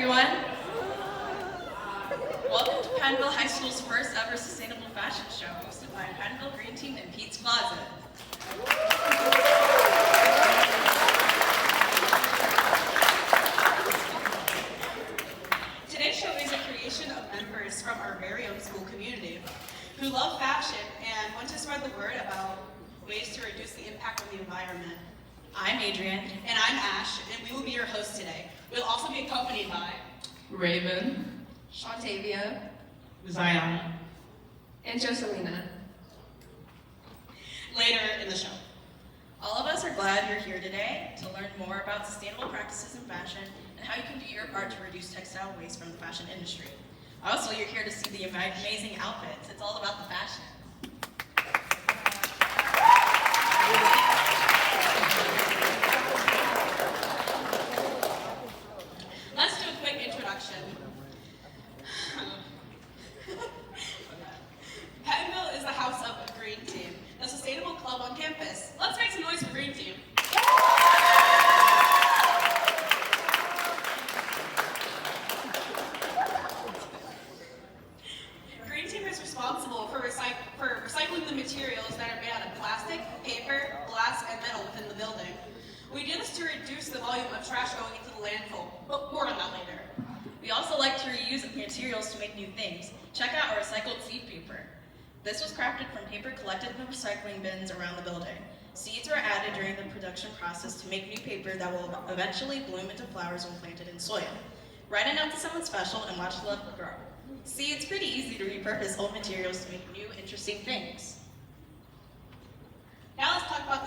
everyone. Welcome to Pattonville High School's first ever sustainable fashion show, hosted by Pattonville Green Team and Pete's Closet. Today's show is a creation of members from our very own school community who love fashion and want to spread the word about ways to reduce the impact on the environment. I'm Adrian. And I'm Ash, and we will be your hosts today. We'll also be accompanied by Raven, Shantavia, Zion, and Joselina. Later in the show. All of us are glad you're here today to learn more about sustainable practices in fashion and how you can do your part to reduce textile waste from the fashion industry. Also, you're here to see the amazing outfits. It's all about the fashion. Let's do a quick introduction. Pattonville is the house of the Green Team, the sustainable club on campus. Let's make some noise for Green Team. Green Team is responsible for recycling the materials that are made out of plastic, paper, glass, and metal within the building. We do this to reduce the volume of trash going into the landfill, but more on that later. We also like to reuse materials to make new things. Check out our recycled seed paper. This was crafted from paper collected in the recycling bins around the building. Seeds were added during the production process to make new paper that will eventually bloom into flowers when planted in soil. Write a note to someone special and watch love grow. See, it's pretty easy to repurpose old materials to make new, interesting things. Now let's talk about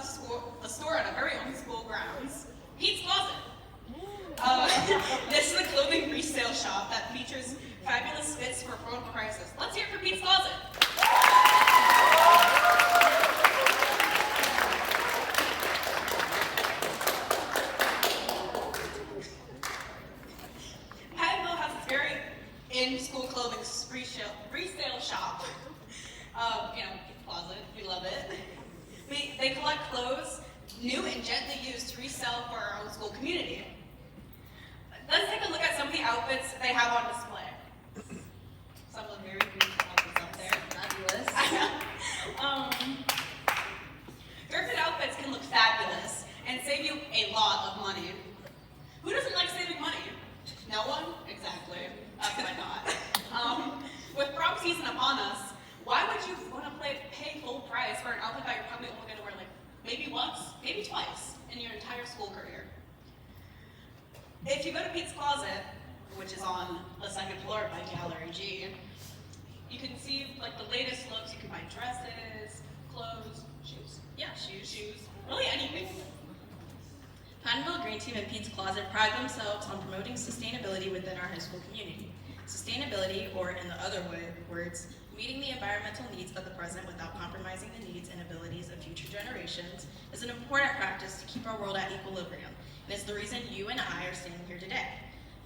the store at our very own school grounds, Pete's Closet. This is a clothing resale shop that features fabulous fits for affordable prices. Let's hear it for Pete's Closet. Pattonville has its very in-school clothing resale shop. Pete's Closet, we love it. They collect clothes, new and gently used, to resell for our own school community. Let's take a look at some of the outfits they have on display. Some of the very beautiful outfits out there. Fabulous. Thrifted outfits can look fabulous and save you a lot of money. Who doesn't like saving money? No one? Exactly. That's what I thought. With prom season upon us, why would you want to pay full price for an outfit that you're probably only going to wear maybe once, maybe twice in your entire school career? If you go to Pete's Closet, which is on the second floor by Gallery G, you can see the latest looks. You can buy dresses, clothes, shoes. Yeah, shoes, really anything. Pattonville Green Team and Pete's Closet pride themselves on promoting sustainability within our high school community. Sustainability, or in the other words, meeting the environmental needs of the present without compromising the needs and abilities of future generations, is an important practice to keep our world at equilibrium, and is the reason you and I are standing here today.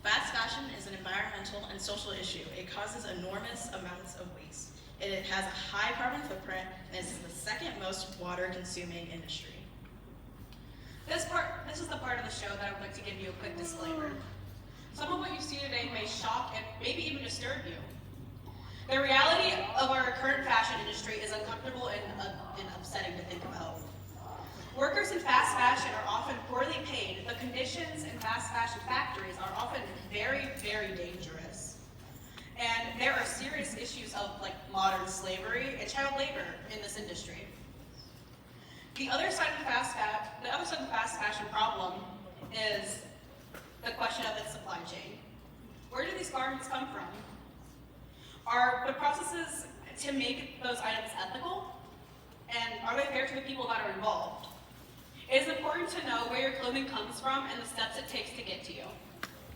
Fast fashion is an environmental and social issue. It causes enormous amounts of waste. It has a high carbon footprint, and is the second most water-consuming industry. This is the part of the show that I would like to give you a quick disclaimer. Some of what you see today may shock and maybe even disturb you. The reality of our current fashion industry is uncomfortable and upsetting to think about. Workers in fast fashion are often poorly paid. The conditions in fast fashion factories are often very, very dangerous. And there are serious issues of modern slavery and child labor in this industry. The other side of the fast fashion problem is the question of its supply chain. Where do these garments come from? Are the processes to make those items ethical? And are they fair to the people that are involved? It is important to know where your clothing comes from and the steps it takes to get to you.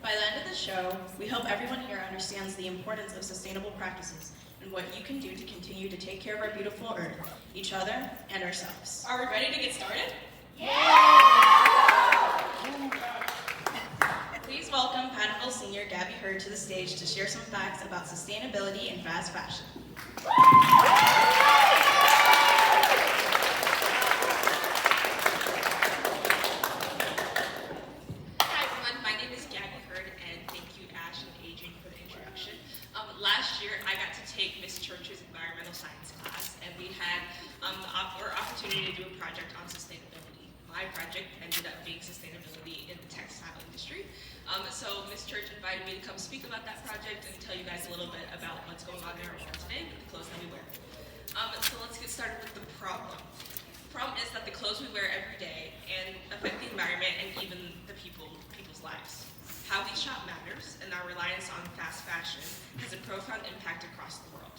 By the end of the show, we hope everyone here understands the importance of sustainable practices and what you can do to continue to take care of our beautiful earth, each other, and ourselves. Are we ready to get started? Please welcome Pattonville Senior Gabby Hurd to the stage to share some facts about sustainability and fast fashion. Hi everyone, my name is Gabby Hurd, and thank you, Ash, opportunity to do a project on sustainability. My project ended up being sustainability in the textile industry. So Ms. Church invited me to come speak about that project and tell you guys a little bit about what's going on in our world today with the clothes that we wear. So let's get started with the problem. The problem is that the clothes we wear every day and affect the environment and even the people's lives. How we shop matters, and our reliance on fast fashion has a profound impact across the world.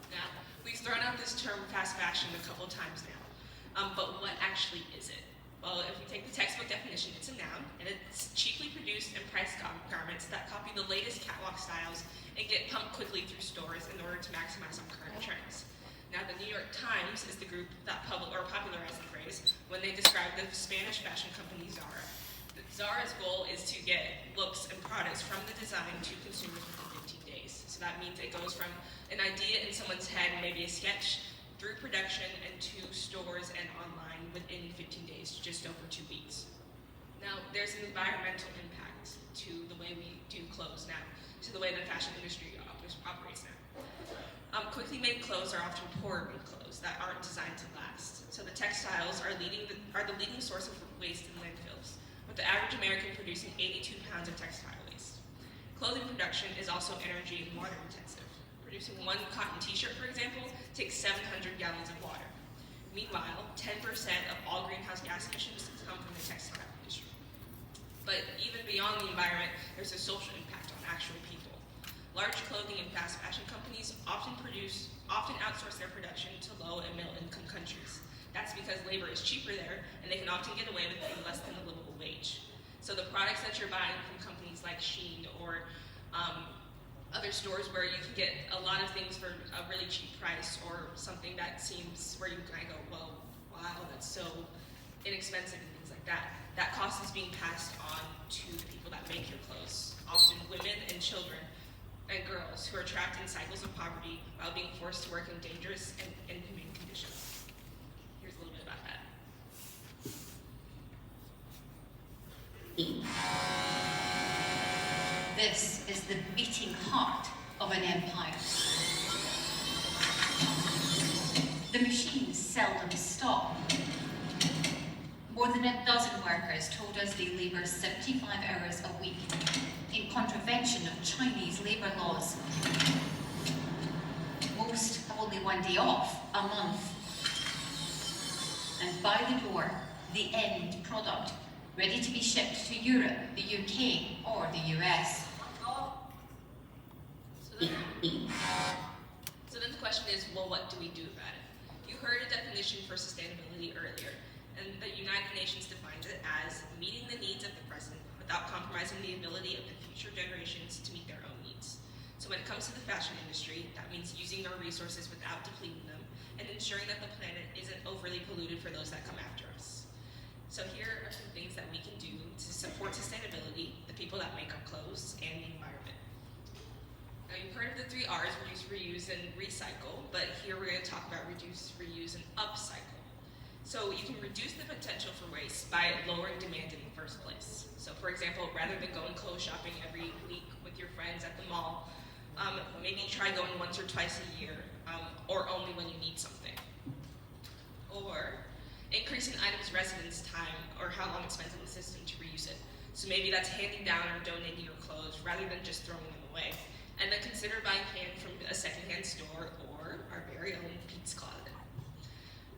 Now, we've thrown out this term fast fashion a couple times now, but what actually is it? Well, if we take the textbook definition, it's a noun, and it's cheaply produced and priced garments that copy the latest catwalk styles and get pumped quickly through stores in order to maximize on current trends. Now, the New York Times is the group that popularized the phrase when they described the Spanish fashion company Zara. Zara's goal is to get looks and products from the design to consumers within 15 days. So that means it goes from an idea in someone's head, maybe a sketch, through production and to stores and online within 15 days, just over 2 weeks. Now, there's an environmental impact to the way we do clothes now, to the way the fashion industry operates now. Quickly made clothes are often poor made clothes that aren't designed to last. So the textiles are the leading source of waste in landfills, with the average American producing 82 pounds of textile waste. Clothing production is also energy and water intensive. Producing one cotton t-shirt, for example, takes 700 gallons of water. Meanwhile, 10% of all greenhouse gas emissions come from the textile industry. But even beyond the environment, there's a social impact on actual people. Large clothing and fast fashion companies often outsource their production to low and middle income countries. That's because labor is cheaper there, and they can often get away with paying less than a livable wage. So the products that you're buying from companies like Shein or other stores where you can get a lot of things for a really cheap price, or something that seems where you kind of go, well, wow, that's so inexpensive and things like that. That cost is being passed on to the people that make your clothes, often women and children and girls who are trapped in cycles of poverty while being forced to work in dangerous and inhumane conditions. Here's a little bit about that. This is the beating heart of an empire. The machines seldom stop. More than a dozen workers told us they labour 75 hours a week in contravention of Chinese labour laws. Most have only one day off a month. And by the door, the end product, ready to be shipped to Europe, the UK, or the US. So then the question is, well, what do we do about it? You heard a definition for sustainability earlier, and the United Nations defines it as meeting the needs of the present without compromising the ability of the future generations to meet their own needs. So when it comes to the fashion industry, that means using our resources without depleting them and ensuring that the planet isn't overly polluted for those that come after us. So here are some things that we can do to support sustainability, the people that make our clothes, and the environment. Now you've heard of the 3 R's, reduce, reuse, and recycle, but here we're going to talk about reduce, reuse, and upcycle. So you can reduce the potential for waste by lowering demand in the first place. So for example, rather than going clothes shopping every week with your friends at the mall, maybe try going once or twice a year, or only when you need something. Or increasing items' residence time, or how long it's spent in the system to reuse it. So maybe that's handing down or donating your clothes rather than just throwing them away. And then consider buying hand from a secondhand store or our very own Pete's Closet.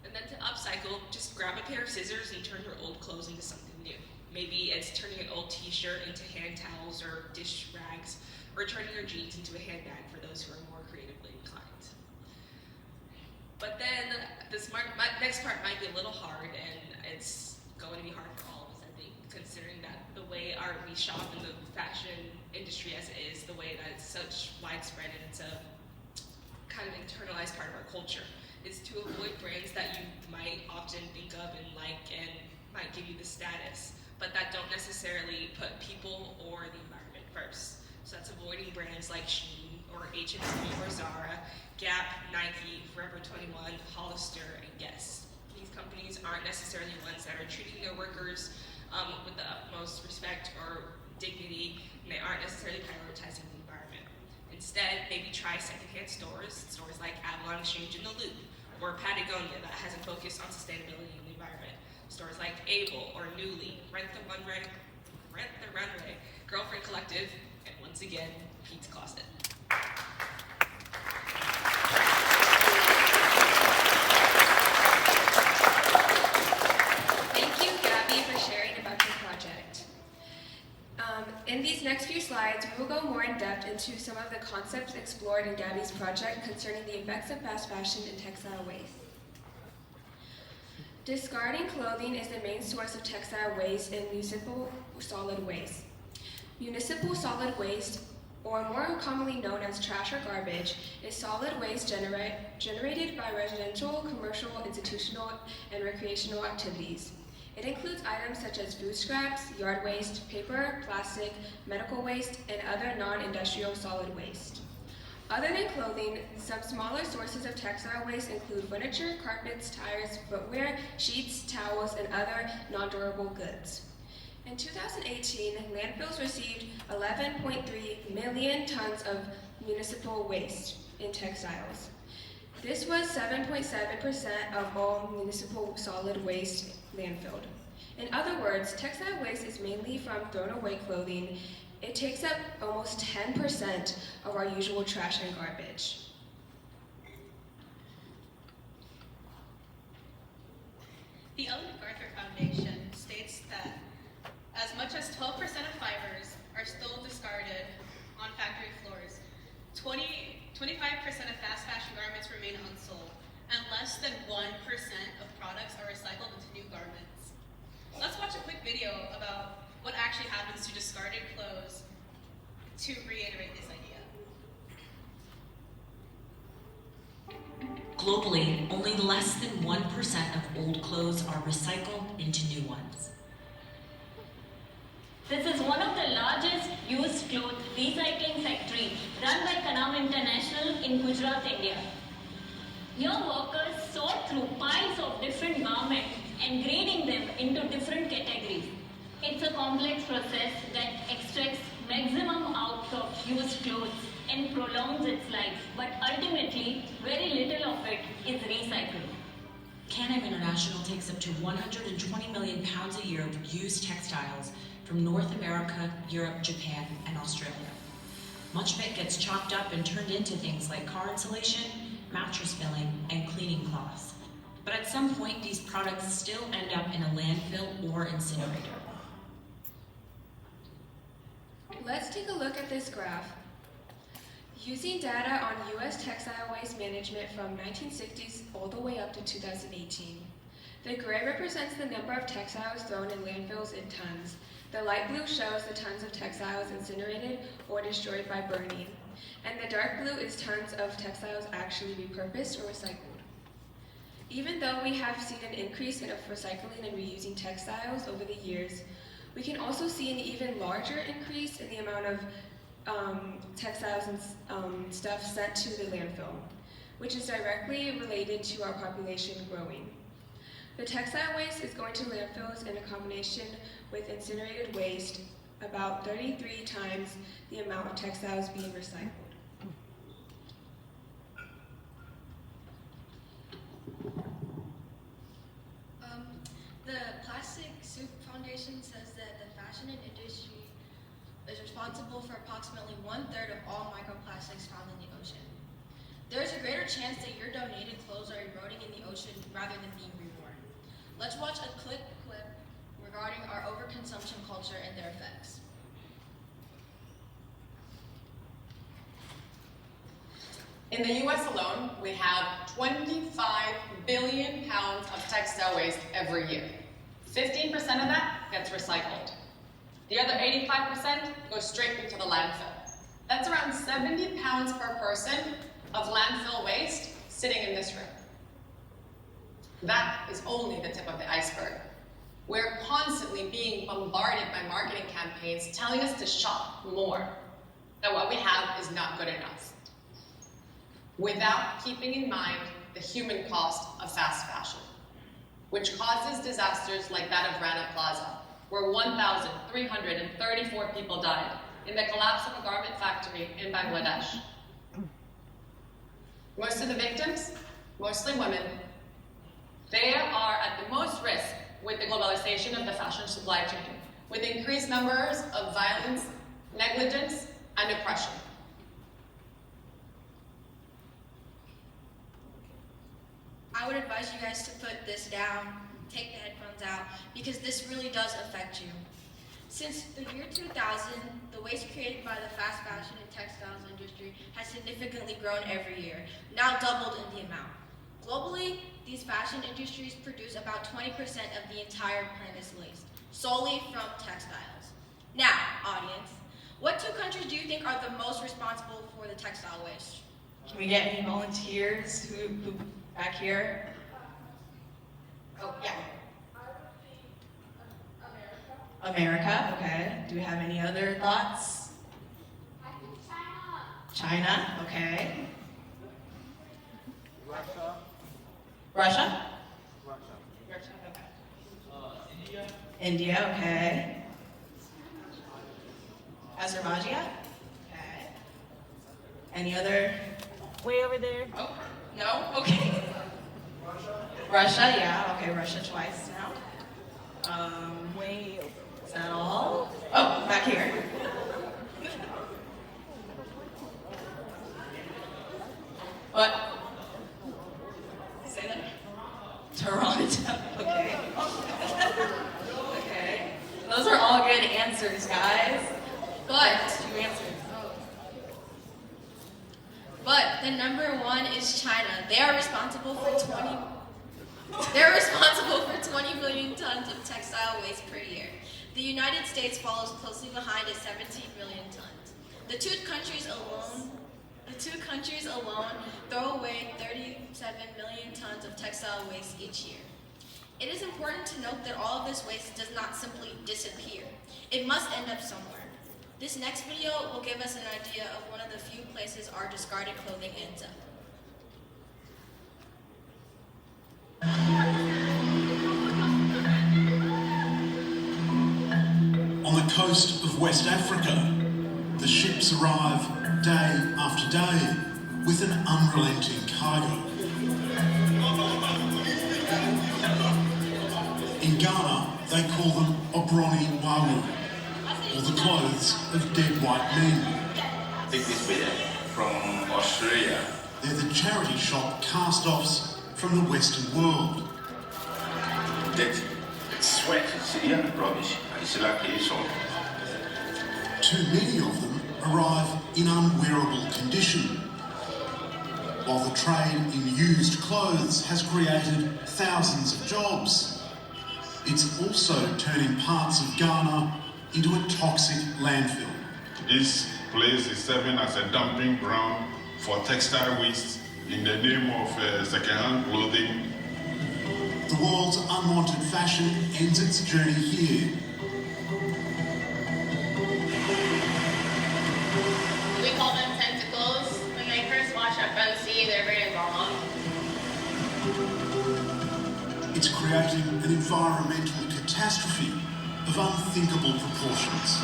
And then to upcycle, just grab a pair of scissors and turn your old clothes into something new. Maybe it's turning an old t-shirt into hand towels or dish rags, or turning your jeans into a handbag for those who are more creatively inclined. But then this next part might be a little hard, and it's going to be hard for all of us, I think, considering that the way we shop in the fashion industry as it is, the way that it's such widespread and it's a kind of internalized part of our culture, is to avoid brands that you might often think of and like and might give you the status, but that don't necessarily put people or the environment first. So that's avoiding brands like Shein or H&M or Zara, Gap, Nike, Forever 21, Hollister, and Guess. These companies aren't necessarily ones that are treating their workers with the utmost respect or dignity, and they aren't necessarily prioritizing the environment. Instead, maybe try secondhand stores like Avalon Exchange in the Loop, or Patagonia that has a focus on sustainability and the environment. Stores like Able or Newly, Rent the Runway, Girlfriend Collective, and once again, Pete's Closet. Thank you, Gabby, for sharing about your project. In these next few slides, we will go more in depth into some of the concepts explored in Gabby's project concerning the effects of fast fashion and textile waste. Discarding clothing is the main source of textile waste and municipal solid waste. Municipal solid waste, or more commonly known as trash or garbage, is solid waste generated by residential, commercial, institutional, and recreational activities. It includes items such as food scraps, yard waste, paper, plastic, medical waste, and other non-industrial solid waste. Other than clothing, some smaller sources of textile waste include furniture, carpets, tires, footwear, sheets, towels, and other non-durable goods. In 2018, landfills received 11.3 million tons of municipal waste in textiles. This was 7.7% of all municipal solid waste landfilled. In other words, textile waste is mainly from thrown away clothing. It takes up almost 10% of our usual trash and garbage. The Ellen MacArthur Foundation states that as much as 12% of fibers are still discarded on factory floors, 25% of fast fashion garments remain unsold, and less than 1% of products are recycled into new garments. Let's watch a quick video about what actually happens to discarded clothes to reiterate this idea. Globally, only less than 1% of old clothes are recycled into new ones. This is one of the largest used clothes recycling factory run by Kanam International in Gujarat, India. Here workers sort through piles of different garments and grading them into different categories. It's a complex process that extracts maximum out of used clothes and prolongs its life, but ultimately very little of it is recycled. Can-Am International takes up to 120 million pounds a year of used textiles from North America, Europe, Japan, and Australia. Much of it gets chopped up and turned into things like car insulation, mattress filling, and cleaning cloths. But at some point, these products still end up in a landfill or incinerator. Let's take a look at this graph. Using data on U.S. textile waste management from 1960s all the way up to 2018. The gray represents the number of textiles thrown in landfills in tons. The light blue shows the tons of textiles incinerated or destroyed by burning. And the dark blue is tons of textiles actually repurposed or recycled. Even though we have seen an increase in recycling and reusing textiles over the years, we can also see an even larger increase in the amount of textiles and stuff sent to the landfill, which is directly related to our population growing. The textile waste is going to landfills in a combination with incinerated waste, about 33 times the amount of textiles being recycled. The Plastic Soup Foundation says that the fashion industry is responsible for approximately 1/3 of all microplastics found in the ocean. There is a greater chance that your donated clothes are eroding in the ocean rather than being reworn. Let's watch a quick clip regarding our overconsumption culture and their effects. In the US alone, we have 25 billion pounds of textile waste every year. 15% of that gets recycled. The other 85% goes straight into the landfill. That's around 70 pounds per person of landfill waste sitting in this room. That is only the tip of the iceberg. We're constantly being bombarded by marketing campaigns telling us to shop more, that what we have is not good enough, without keeping in mind the human cost of fast fashion, which causes disasters like that of Rana Plaza, where 1,334 people died in the collapse of a garment factory in Bangladesh. Most of the victims mostly women, they are at the most risk with the globalization of the fashion supply chain, with increased numbers of violence, negligence, and oppression. I would advise you guys to put this down, take the headphones out, because this really does affect you. Since the year 2000, the waste created by the fast fashion and textiles industry has significantly grown every year, now doubled in the amount. Globally, these fashion industries produce about 20% of the entire planet's waste, solely from textiles. Now, audience, what two countries do you think are the most responsible for the textile waste? Can we get any volunteers who back here? Oh, yeah. America, okay. Do we have any other thoughts? I think China. China, okay. Russia. Russia? Russia. Okay. India. India, okay. Azerbaijan? Okay. Any other? Way over there. Oh, no? Okay. Russia, yeah, okay, Russia twice now. Way over. Is that all? Oh, back here. What? Say that. Toronto, okay. Okay. Those are all good answers, guys. But, Two answers. but the number one is China. They're responsible for 20 million tons of textile waste per year. The United States follows closely behind at 17 million tons. The two countries alone throw away 37 million tons of textile waste each year. It is important to note that all of this waste does not simply disappear. It must end up somewhere. This next video will give us an idea of one of the few places our discarded clothing ends up. On the coast of West Africa, the ships arrive day after day with an unrelenting cargo. In Ghana, they call them obroni wawu, or the clothes of dead white men. Take this video from Australia. They're the charity shop cast-offs from the Western world. That sweat, yeah, rubbish. It's like it's all. Too many of them arrive in unwearable condition, while the trade in used clothes has created thousands of jobs. It's also turning parts of Ghana into a toxic landfill. This place is serving as a dumping ground for textile waste in the name of second-hand clothing. The world's unwanted fashion ends its journey here. We call them tentacles. When they first wash up from the sea, they're very long. It's creating an environmental catastrophe of unthinkable proportions.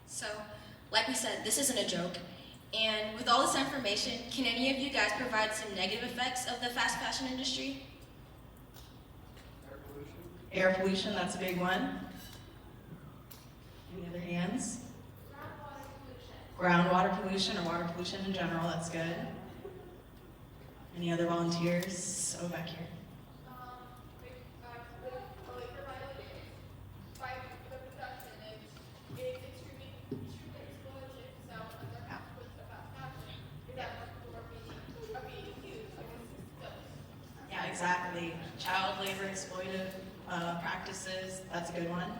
So, like we said, this isn't a joke. And with all this information, can any of you guys provide some negative effects of the fast fashion industry? Air pollution, that's a big one. Any other hands? Groundwater pollution or water pollution in general, that's good. Any other volunteers? Oh, back here. Yeah, exactly. Child labor, exploitive practices, that's a good one.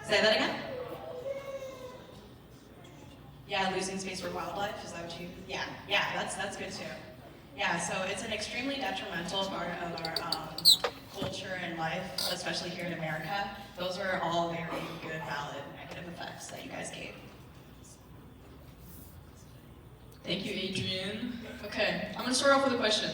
Say that again? Yeah, losing space for wildlife, is that what you? Yeah, that's good too. Yeah, so it's an extremely detrimental part of our culture and life, especially here in America. Those are all very good, valid, negative effects that you guys gave. Thank you, Adrian. Okay, I'm gonna start off with a question.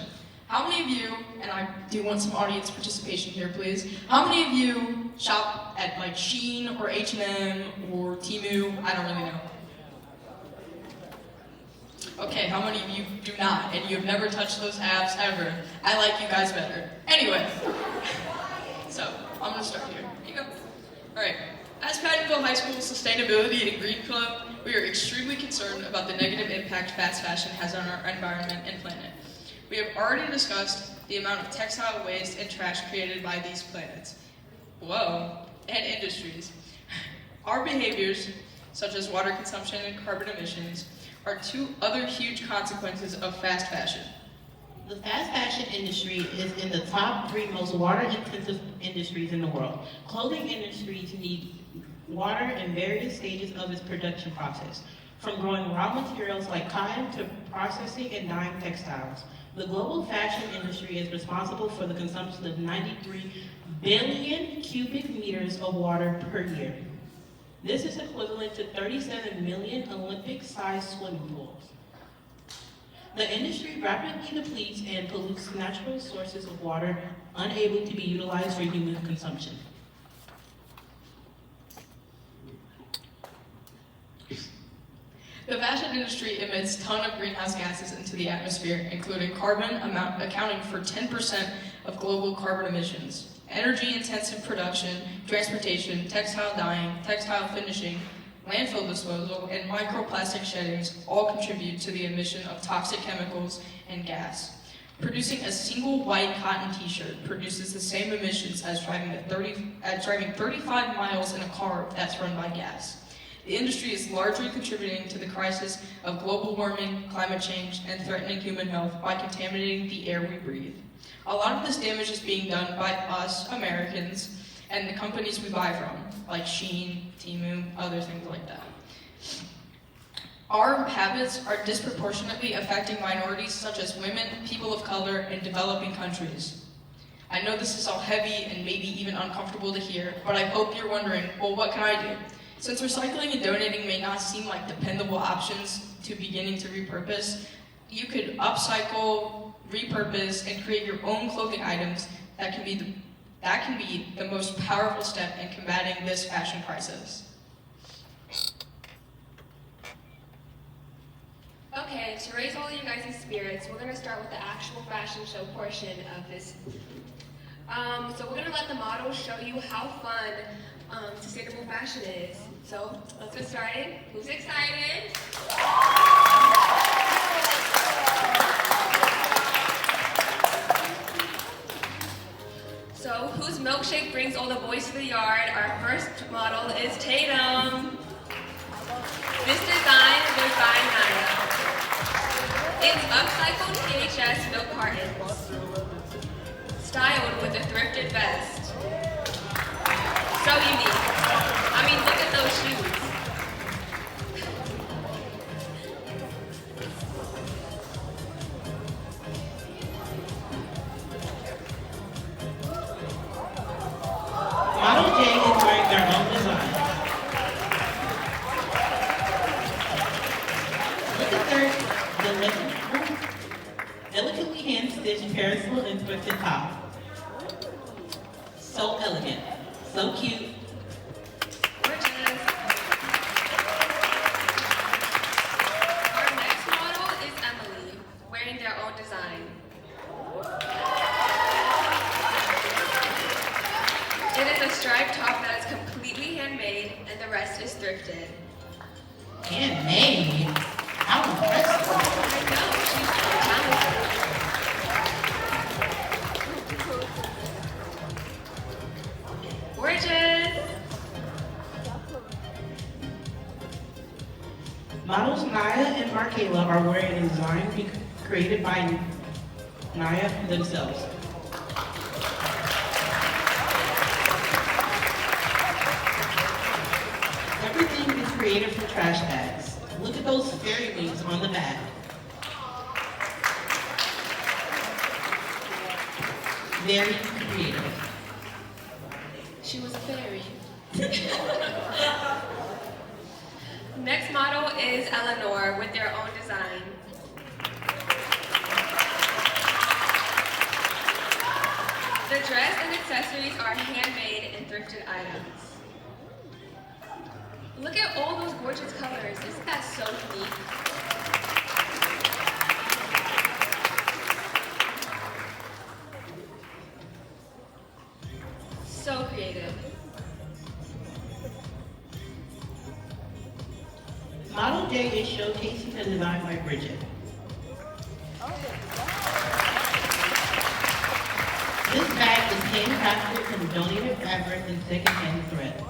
How many of you, and I do want some audience participation here, please. How many of you shop at like Shein or H&M or Temu? I don't really know. Okay, how many of you do not, and you've never touched those apps ever? I like you guys better. Anyway, so I'm gonna start here. Here you go. All right. As Pattonville High School Sustainability and Green Club, we are extremely concerned about the negative impact fast fashion has on our environment and planet. We have already discussed the amount of textile waste and trash created by these planets. And industries. Our behaviors, such as water consumption and carbon emissions, are two other huge consequences of fast fashion. The fast fashion industry is in the top 3 most water-intensive industries in the world. Clothing industries need water in various stages of its production process, from growing raw materials like cotton to processing and dyeing textiles. The global fashion industry is responsible for the consumption of 93 billion cubic meters of water per year. This is equivalent to 37 million Olympic-sized swimming pools. The industry rapidly depletes and pollutes natural sources of water, unable to be utilized for human consumption. The fashion industry emits a ton of greenhouse gases into the atmosphere, including carbon accounting for 10% of global carbon emissions. Energy-intensive production, transportation, textile dyeing, textile finishing, landfill disposal, and microplastic sheddings all contribute to the emission of toxic chemicals and gas. Producing a single white cotton t-shirt produces the same emissions as driving 35 miles in a car that's run by gas. The industry is largely contributing to the crisis of global warming, climate change, and threatening human health by contaminating the air we breathe. A lot of this damage is being done by us, Americans, and the companies we buy from, like Shein, Temu, other things like that. Our habits are disproportionately affecting minorities such as women, people of color, and developing countries. I know this is all heavy and maybe even uncomfortable to hear, but I hope you're wondering, well, what can I do? Since recycling and donating may not seem like dependable options to beginning to repurpose, you could upcycle, repurpose, and create your own clothing items that can be the most powerful step in combating this fashion crisis. Okay, to raise all you guys' spirits, we're gonna start with the actual fashion show portion of this. So we're gonna let the models show you how fun sustainable fashion is. So let's get started. Who's excited? So whose milkshake brings all the boys to the yard? Our first model is Tatum. This design was by Naya. It's upcycled VHS milk cartons, styled with a thrifted vest. So unique. I mean, look at those shoes. Model J is wearing their own design. Look at their elegantly hand-stitched parasol and thrifted top. So elegant, so cute. Our next model is Emily, wearing their own design. It is a striped top that is completely handmade, and the rest is thrifted. Handmade? How impressive. I know, she's really talented. Gorgeous! Models Naya and Markayla are wearing a design created by Naya themselves. Everything is created from trash bags. Look at those fairy wings on the back. Very creative. She was a fairy. Next model is Eleanor with their own design. The dress and accessories are handmade and thrifted items. Look at all those gorgeous colors. Isn't that so unique? So creative. Model J is showcasing a design by Bridget. This bag is handcrafted from donated fabric and secondhand thread.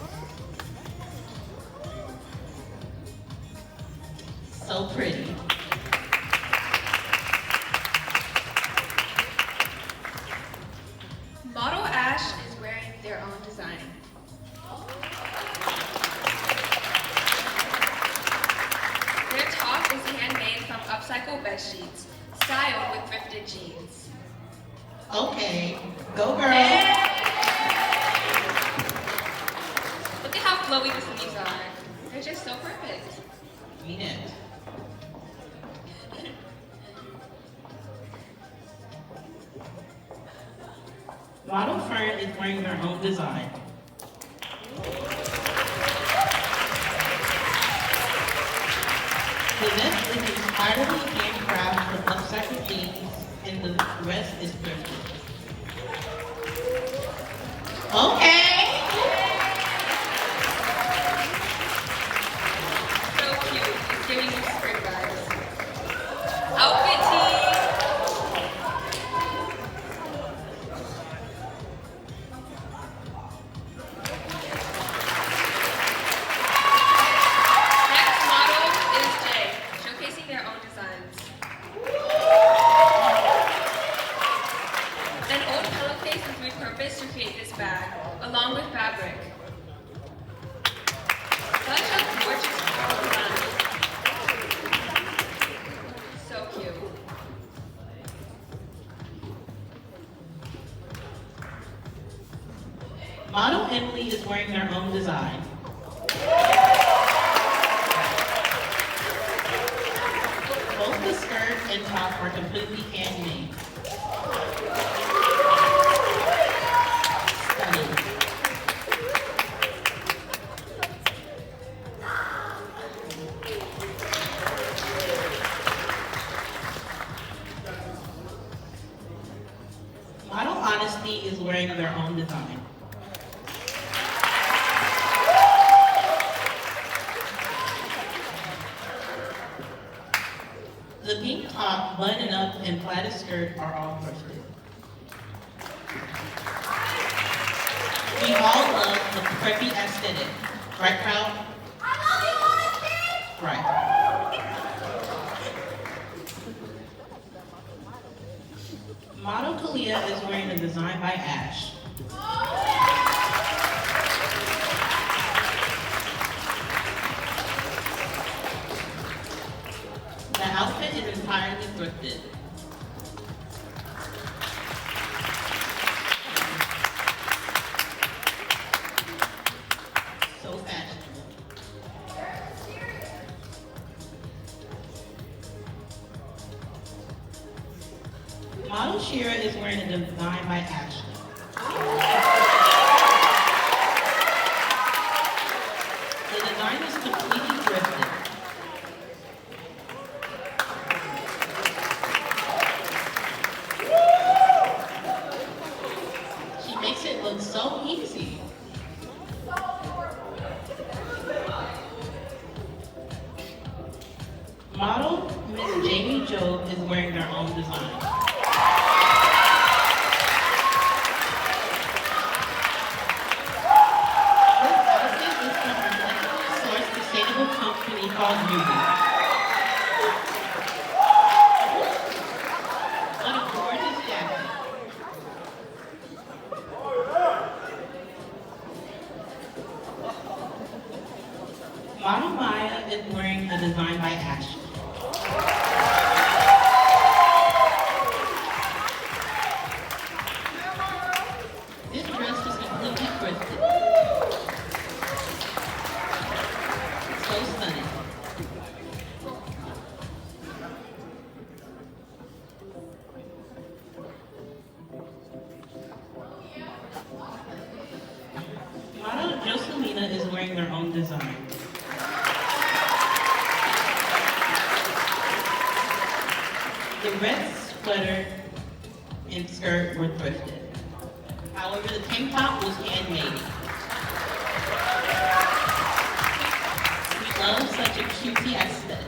So pretty. Model Ash is wearing their own design. Their top is handmade from upcycled bed sheets, styled with thrifted jeans. Okay, go girl. Look at how flowy the sleeves are. They're just so perfect. Mean it. Model Fern is wearing their own design. The vest is entirely handcrafted from upcycled jeans, and the rest is thrifted. Okay. So cute. It's giving you spring vibes. Outfit tea. Next model is Jay, showcasing their own designs. An old pillowcase was repurposed to create this bag, along with fabric. Such a gorgeous floral design. So cute. Model Emily is wearing their own design. Both the skirt and top are completely handmade. Stunning. Model Honesty is wearing their own design. The pink top, button up, and plaited skirt are all thrifted. We all love the preppy aesthetic. Right, crowd? Right. Model Kalia is wearing a design by Ash. The outfit is entirely thrifted. So fashionable. Model Shira is wearing a design by Ashley. The design is completely thrifted. She makes it look so easy. Model Miss Jamie Job is wearing their own design. This outfit is from a ethically sourced sustainable company called Nubi. What a gorgeous jacket. Model Maya is wearing a design by Ashley. This dress was completely thrifted. So stunning. Atlanta is wearing their own design. The red sweater and skirt were thrifted. However, the tank top was handmade. We love such a cutesy aesthetic.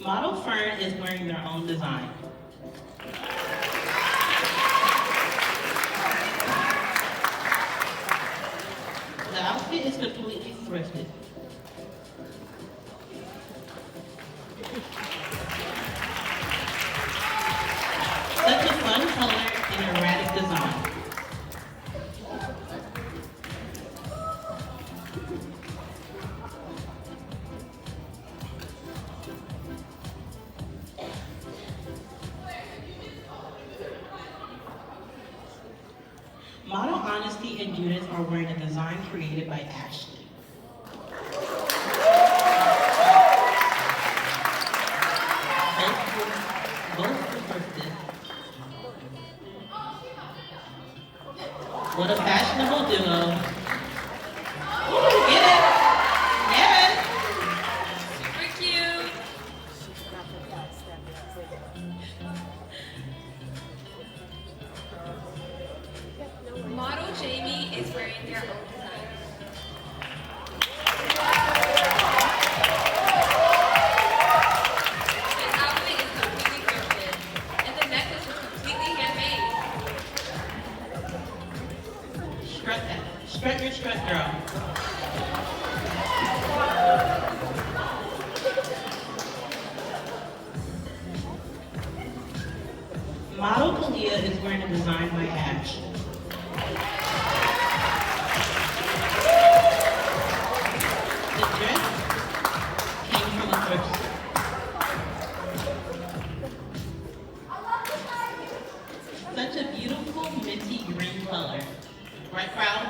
Model Fern is wearing their own design. The outfit is completely thrifted. Such a fun color and erratic design. Model Honesty and Judith are wearing a design created by Ashley. Both were thrifted. What a fashionable duo. Ooh, get it? Yes. Super cute. Model Jamie is wearing their own design. This outfit is completely thrifted, and the necklace is completely handmade. Strut that. Strut your strut, girl. Model Kalia is wearing a design by Ash. The dress came from a thrift store. Such a beautiful minty green color. Right, crowd?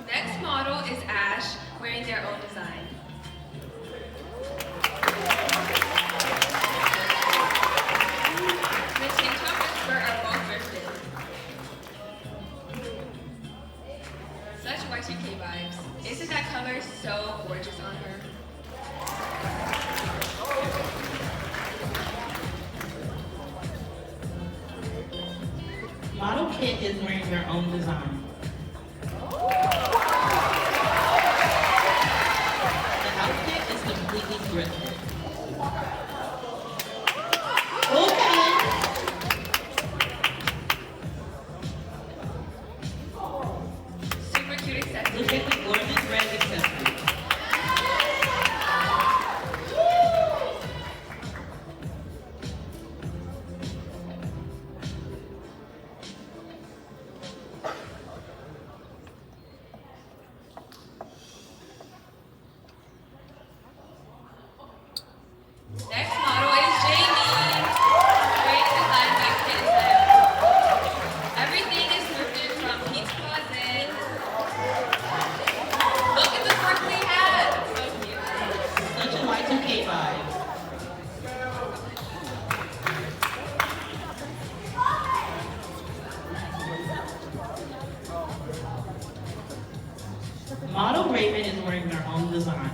Next model is Ash, wearing their own design. The tank top and skirt are both thrifted. Such Y2K vibes. Isn't that color so gorgeous on her? Model Kit is wearing their own design. The outfit is completely thrifted. Okay. Super cute accessory. Look at the gorgeous red accessory. Next model is Jamie, wearing a design by Pattonville. Everything is thrifted from Pete's Closet. Look at the sparkly hat. So cute. Such a Y2K vibe. Model Raven is wearing their own design.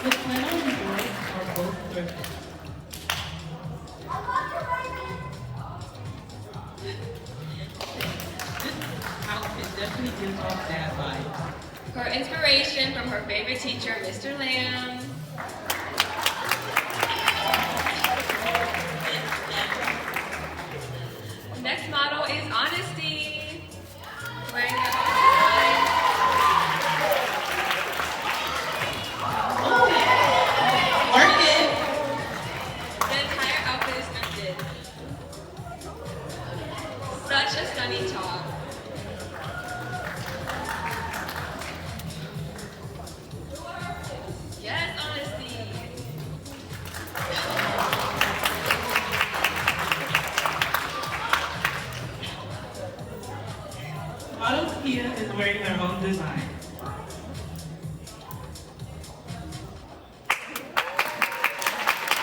The flannel and jorts are both thrifted. This outfit definitely gives off dad vibes. Her inspiration from her favorite teacher, Mr. Lamb. Next model is Honesty, wearing their own design. Oh, work it. The entire outfit is thrifted. Such a stunning top. Yes, Honesty. Model Tia is wearing their own design.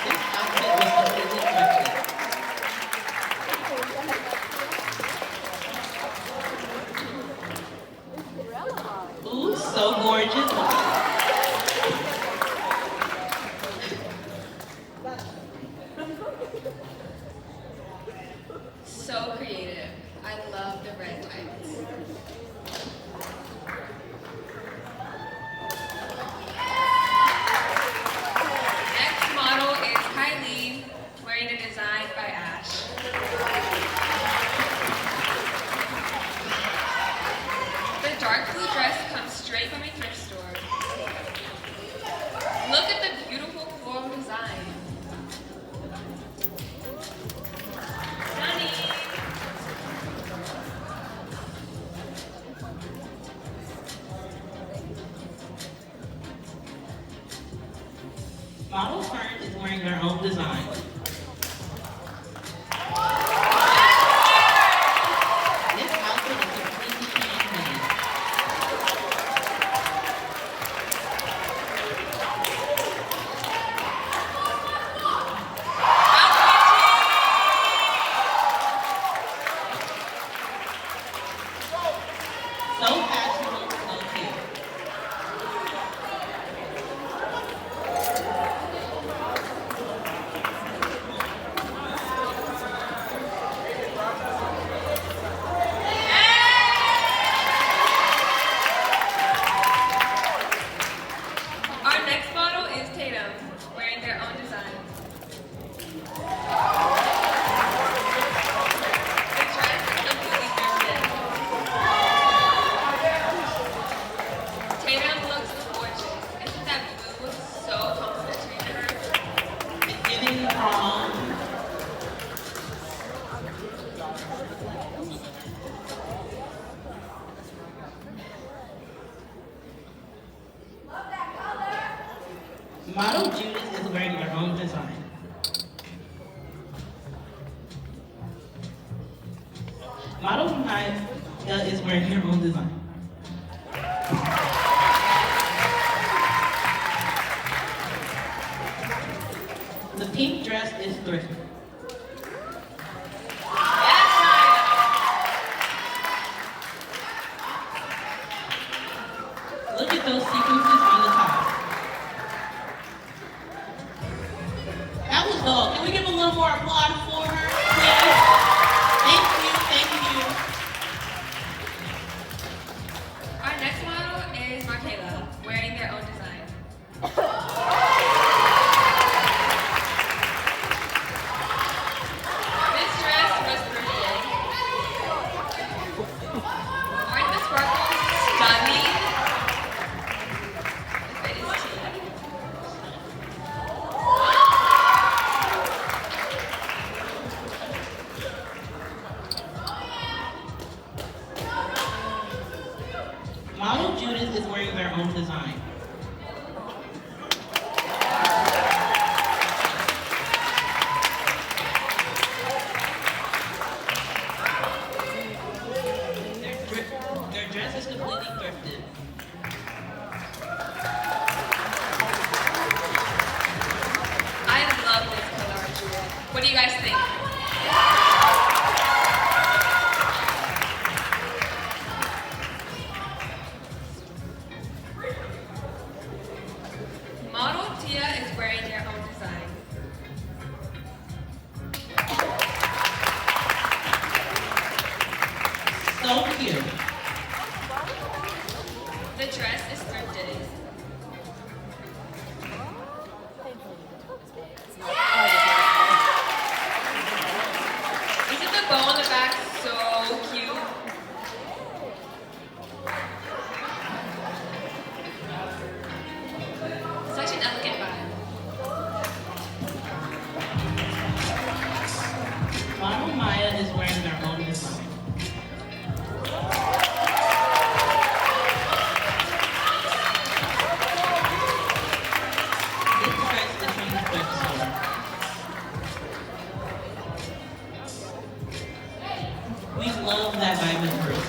This outfit was completely thrifted. Ooh, so gorgeous. So creative. I love the red tights. Next model is Kylie, wearing a design by Ash. The dark blue dress comes straight from a thrift store. Look at the beautiful floral design. Stunning. Model Fern is wearing their own design. This outfit is completely handmade. So fashionable, so cute. Our next model is Tatum, wearing their own design. The dress is completely thrifted. Tatum looks gorgeous. Isn't that blue so complimentary to her? It's giving prom. Model Judith is wearing their own design. Model Maya is wearing her own design. The pink dress is thrifted. Look at those sequences on the top. That was dope. Can we give a little more applause for her, please? Thank you, thank you. Our next model is Michaela, wearing their own design. This dress was thrifted. Aren't the sparkles stunning? The fit is tea. Model Judith is wearing their own design. Their dress is completely thrifted. I love this color, Judith. What do you guys think? Model Tia is wearing their own design. So cute. The dress is thrifted. Isn't the bow on the back so cute? Such an elegant vibe. Model Maya is wearing their own design. This dress is from the thrift store. We love that vibrant proof.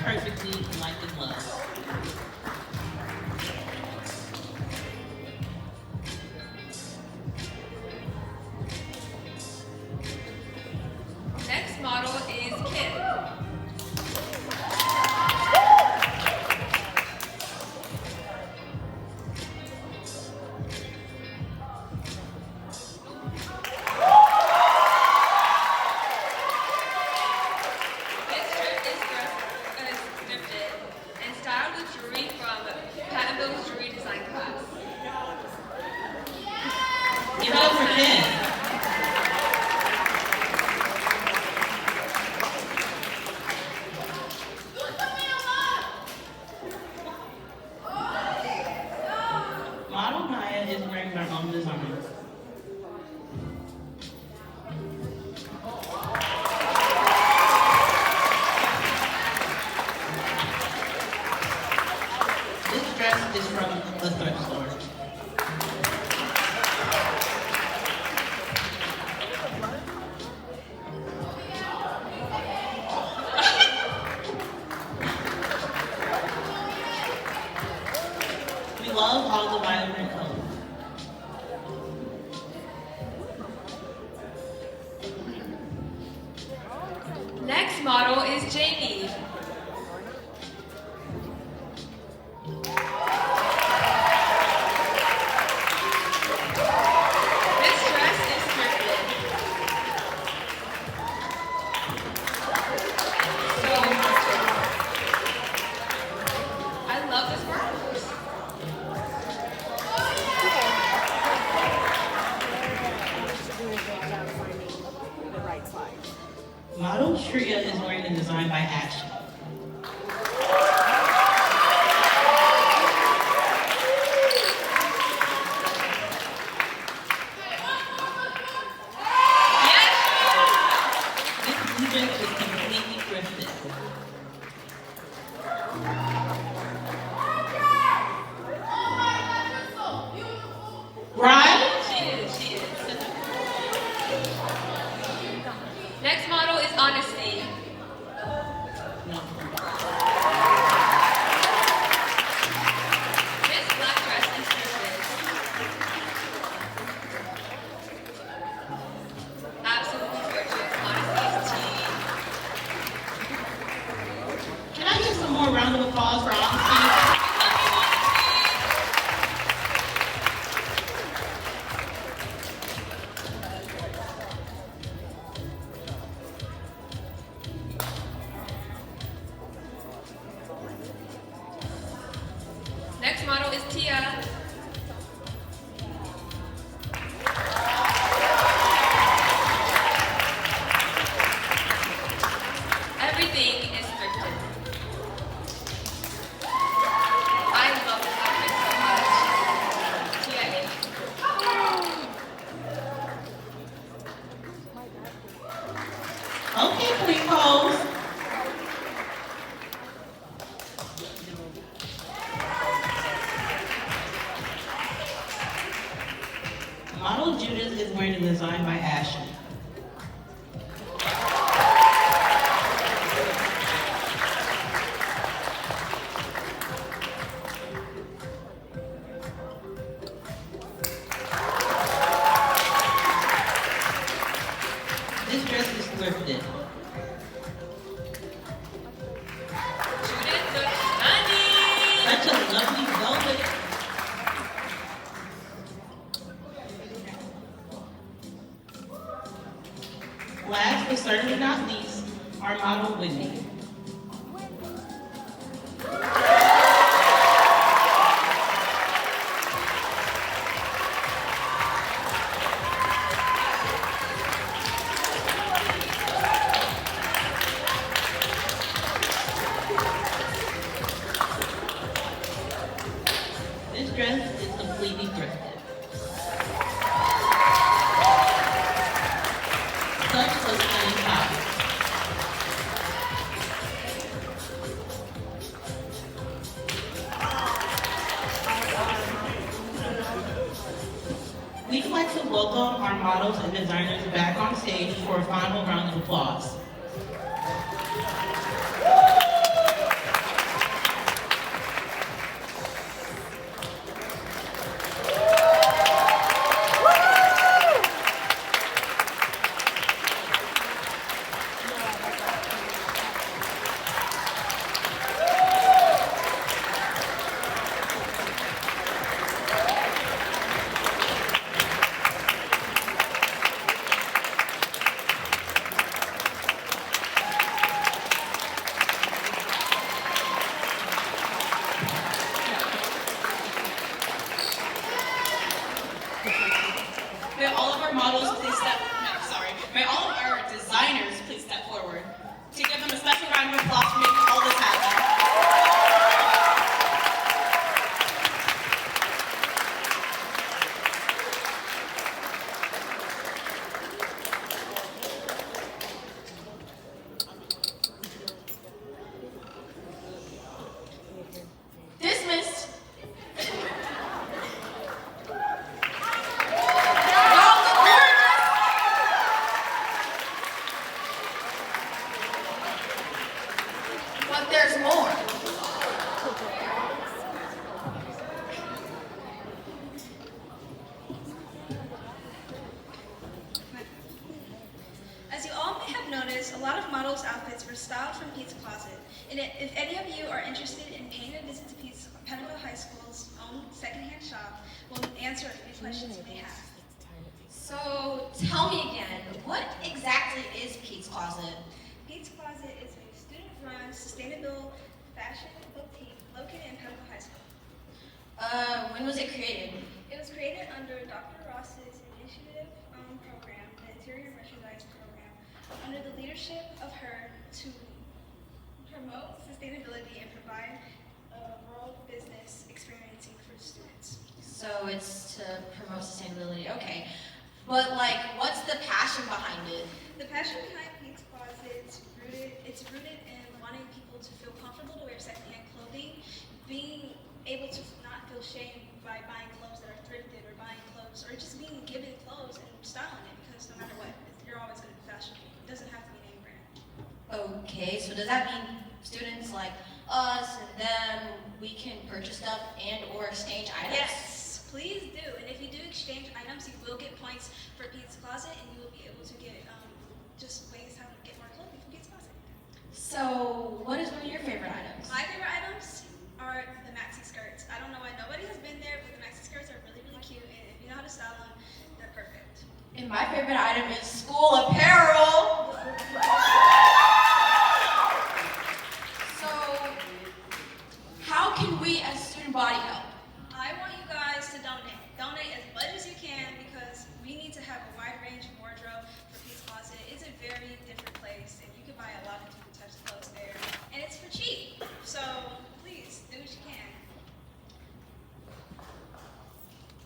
perfectly like it was. Next model is Kim. This strip is thrifted and styled with jewelry from Pattonville's jewelry design class. Give it up for Ken. Model Maya is wearing her own design. This dress is from the thrift store. We love all the vibrant colors. Next model is Jamie. This dress is thrifted. So I love this part. Model Tria is wearing a design by Ashley. This blue dress is completely thrifted. Right? She is. Next model is Honesty. This black dress is thrifted. Absolutely gorgeous. Honesty's tea. Can I get some more round of applause for Honesty? Next model is Tia. Everything is thrifted. I love this outfit so much. Tia is. Okay, Queen Pose. Model Judith is wearing a design by Ashley. This dress is thrifted. Judith looks stunning. Such a lovely velvet. Last but certainly not least, our model Whitney. This dress is completely thrifted. Such a stunning top. We'd like to welcome our models and designers back on stage for a final round of applause. but there's more. As you all may have noticed, a lot of models' outfits were styled from Pete's Closet. And if any of you are interested in paying a visit to Pete's Pattonville High School's own secondhand shop, we'll answer any questions you may have. So tell me again, what exactly is Pete's Closet? Pete's Closet is a student-run, sustainable fashion boutique located in Pattonville High School. When was it created? It was created under Dr. Ross's initiative program, the Interior Merchandise Program, under the leadership of her to promote sustainability and provide a rural business experiencing for students. So it's to promote sustainability, okay. But like, what's the passion behind it? The passion behind Pete's Closet it's rooted in wanting people to feel comfortable to wear secondhand clothing, being able to not feel shame by buying clothes that are thrifted or buying clothes or just being given clothes and styling it, because no matter what, you're always going to be fashionable. It doesn't have to be name brand. Okay, so does that mean students like us and them, we can purchase stuff and or exchange items? Yes, please do. And if you do exchange items, you will get points for Pete's Closet, and you will be able to get just ways how to get more clothing from Pete's Closet. So what is one of your favorite items? My favorite items are the maxi skirts. I don't know why nobody has been there, but the maxi skirts are really, really cute, and if you know how to style them, they're perfect. And my favorite item is school apparel. So how can we as student body help? I want you guys to donate. Donate as much as you can, because we need to have a wide range of wardrobe for Pete's Closet. It's a very different place, and you can buy a lot of different types of clothes there. And it's for cheap. So please, do what you can.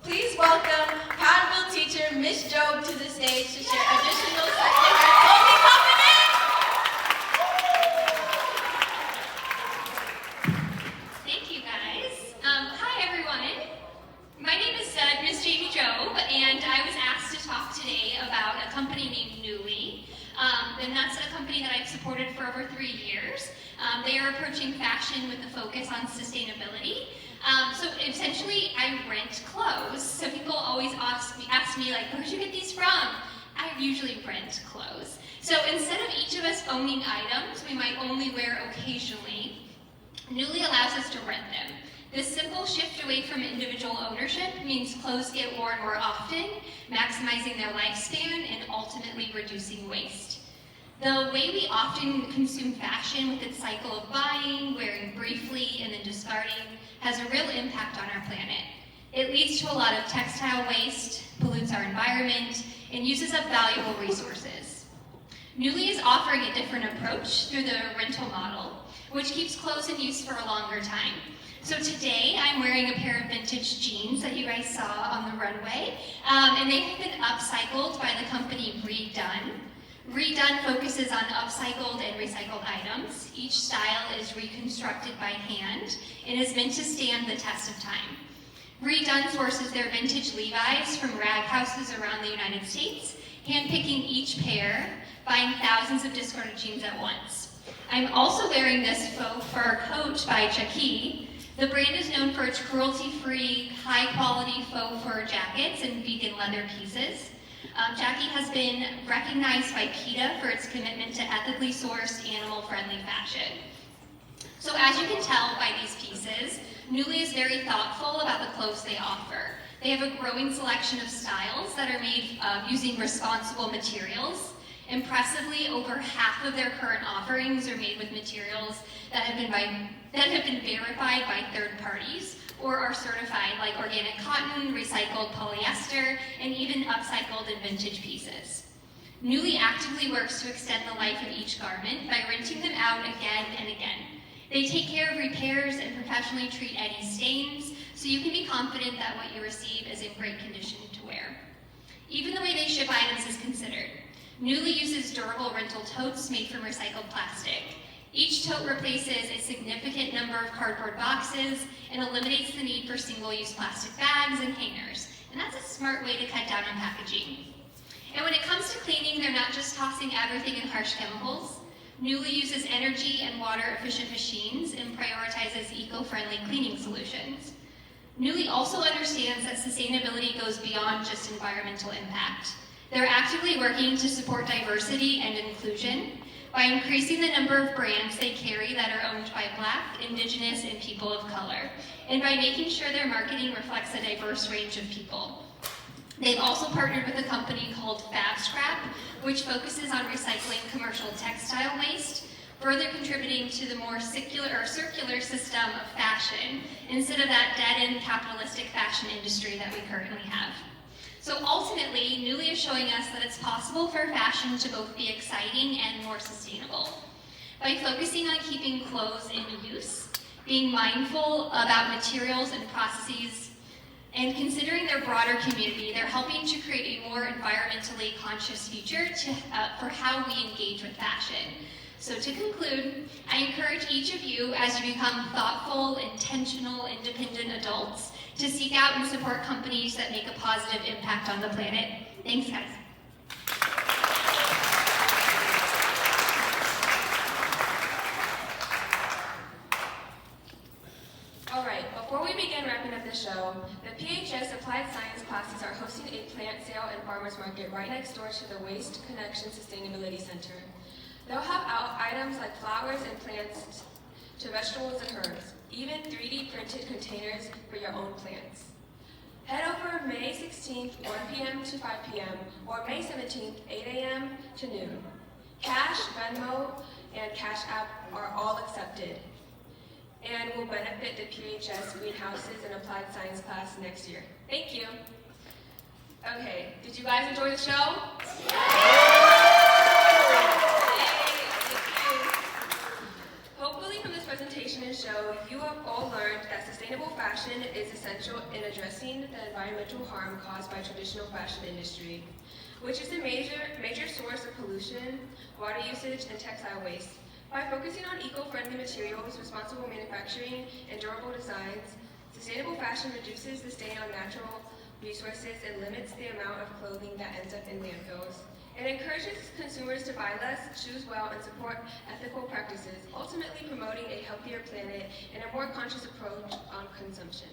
Please welcome Pattonville teacher Miss Job to the stage to share additional secondhand clothing confidence. Thank you, guys. Hi, everyone. My name is Miss Jamie Job, and I was asked to talk today about a company named Newly. And that's a company that I've supported for over 3 years. They are approaching fashion with a focus on sustainability. So essentially, I rent clothes. So people always ask me like, where'd you get these from? I usually rent clothes. So instead of each of us owning items we might only wear occasionally, Newly allows us to rent them. This simple shift away from individual ownership means clothes get worn more often, maximizing their lifespan and ultimately reducing waste. The way we often consume fashion with its cycle of buying, wearing briefly, and then discarding has a real impact on our planet. It leads to a lot of textile waste, pollutes our environment, and uses up valuable resources. Newly is offering a different approach through the rental model, which keeps clothes in use for a longer time. So today I'm wearing a pair of vintage jeans that you guys saw on the runway, and they have been upcycled by the company Redone. Redone focuses on upcycled and recycled items. Each style is reconstructed by hand and is meant to stand the test of time. Redone sources their vintage Levi's from rag houses around the United States, handpicking each pair, buying thousands of discarded jeans at once. I'm also wearing this faux fur coat by Jackie. The brand is known for its cruelty-free, high-quality faux fur jackets and vegan leather pieces. Jackie has been recognized by PETA for its commitment to ethically sourced, animal-friendly fashion. So as you can tell by these pieces, Newly is very thoughtful about the clothes they offer. They have a growing selection of styles that are made using responsible materials. Impressively, over half of their current offerings are made with materials that have been verified by third parties or are certified, like organic cotton, recycled polyester, and even upcycled and vintage pieces. Newly actively works to extend the life of each garment by renting them out again and again. They take care of repairs and professionally treat any stains, so you can be confident that what you receive is in great condition to wear. Even the way they ship items is considered. Newly uses durable rental totes made from recycled plastic. Each tote replaces a significant number of cardboard boxes and eliminates the need for single-use plastic bags and hangers. And that's a smart way to cut down on packaging. And when it comes to cleaning, they're not just tossing everything in harsh chemicals. Newly uses energy and water-efficient machines and prioritizes eco-friendly cleaning solutions. Newly also understands that sustainability goes beyond just environmental impact. They're actively working to support diversity and inclusion by increasing the number of brands they carry that are owned by Black, Indigenous, and people of color, and by making sure their marketing reflects a diverse range of people. They've also partnered with a company called Fab Scrap, which focuses on recycling commercial textile waste, further contributing to the more circular system of fashion, instead of that dead-end capitalistic fashion industry that we currently have. So ultimately, Newly is showing us that it's possible for fashion to both be exciting and more sustainable. By focusing on keeping clothes in use, being mindful about materials and processes, and considering their broader community, they're helping to create a more environmentally conscious future for how we engage with fashion. So to conclude, I encourage each of you, as you become thoughtful, intentional, independent adults, to seek out and support companies that make a positive impact on the planet. Thanks, guys. All right, before we begin wrapping up the show, the PHS Applied Science classes are hosting a plant sale and farmers market right next door to the Waste Connection Sustainability Center. They'll have out items like flowers and plants to vegetables and herbs, even 3D printed containers for your own plants. Head over May 16th, 1 p.m. to 5 p.m., or May 17th, 8 a.m. to noon. Cash, Venmo, and Cash App are all accepted and will benefit the PHS Greenhouses and Applied Science class next year. Thank you. Okay, did you guys enjoy the show? Hopefully from this presentation and show, you have all learned that sustainable fashion is essential in addressing the environmental harm caused by traditional fashion industry, which is a major source of pollution, water usage, and textile waste. By focusing on eco-friendly materials, responsible manufacturing, and durable designs, sustainable fashion reduces the strain on natural resources and limits the amount of clothing that ends up in landfills. It encourages consumers to buy less, choose well, and support ethical practices, ultimately promoting a healthier planet and a more conscious approach on consumption.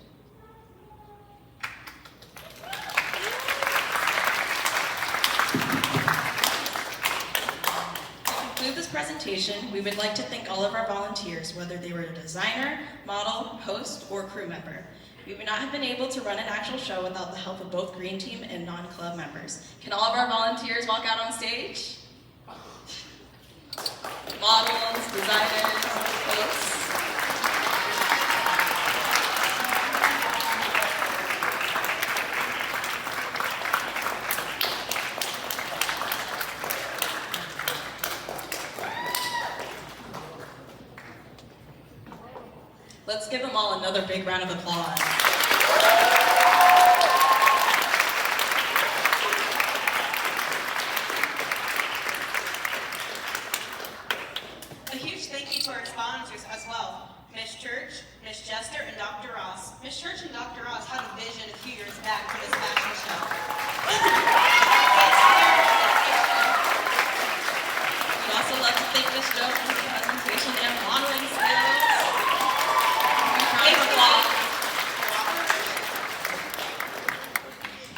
To conclude this presentation, we would like to thank all of our volunteers, whether they were a designer, model, host, or crew member. We would not have been able to run an actual show without the help of both Green Team and non-club members. Can all of our volunteers walk out on stage? Models, designers, hosts. Let's give them all another big round of applause. A huge thank you to our sponsors as well, Ms. Church, Ms. Jester, and Dr. Ross. Ms. Church and Dr. Ross had a vision a few years back for this fashion show. We'd also love to thank Ms. Joe for her presentation and modeling skills.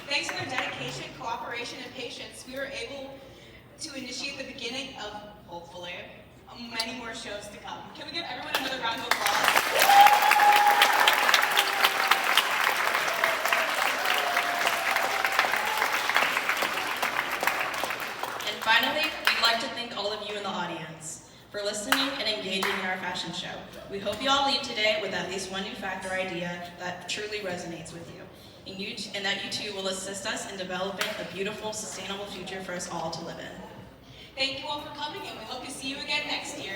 Thanks for their dedication, cooperation, and patience, we were able to initiate the beginning of, hopefully, many more shows to come. Can we give everyone another round of applause? And finally, we'd like to thank all of you in the audience for listening and engaging in our fashion show. We hope you all leave today with at least one new fact or idea that truly resonates with you, and that you too will assist us in developing a beautiful, sustainable future for us all to live in. Thank you all for coming, and we hope to see you again next year.